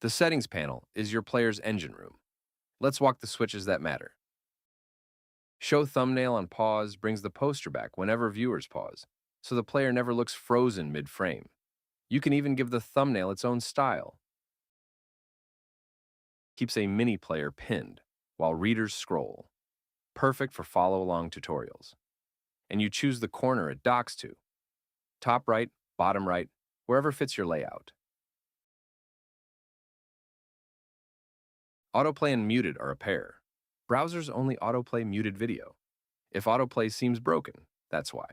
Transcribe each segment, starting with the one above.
The settings panel is your player's engine room. Let's walk the switches that matter. Show thumbnail on pause brings the poster back whenever viewers pause, so the player never looks frozen mid-frame. You can even give the thumbnail its own style. Keeps a mini player pinned while readers scroll. Perfect for follow-along tutorials. And you choose the corner it docks to. Top right, bottom right, wherever fits your layout. Autoplay and muted are a pair. Browsers only autoplay muted video. If autoplay seems broken, that's why.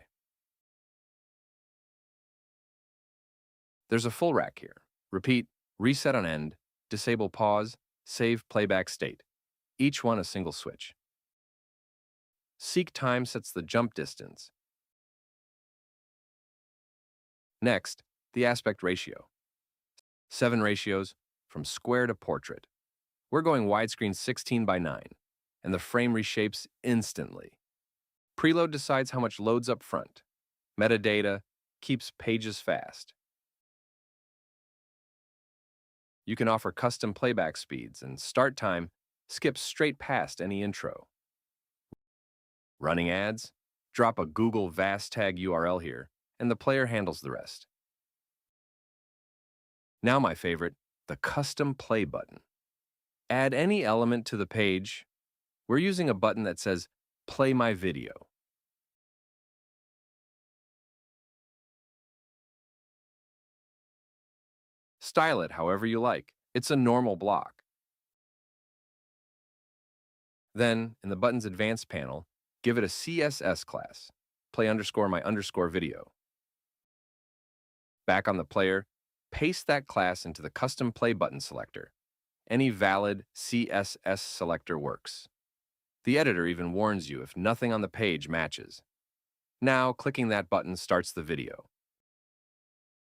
There's a full rack here. Repeat, reset on end, disable pause, save playback state. Each one a single switch. Seek time sets the jump distance. Next, the aspect ratio. 7 ratios from square to portrait. We're going widescreen 16:9, and the frame reshapes instantly. Preload decides how much loads up front. Metadata keeps pages fast. You can offer custom playback speeds, and start time skips straight past any intro. Running ads? Drop a Google VAS tag URL here, and the player handles the rest. Now my favorite, the custom play button. Add any element to the page. We're using a button that says, play my video. Style it however you like. It's a normal block. Then, in the button's advanced panel, give it a CSS class, play_my_video. Back on the player, paste that class into the custom play button selector. Any valid CSS selector works. The editor even warns you if nothing on the page matches. Now, clicking that button starts the video.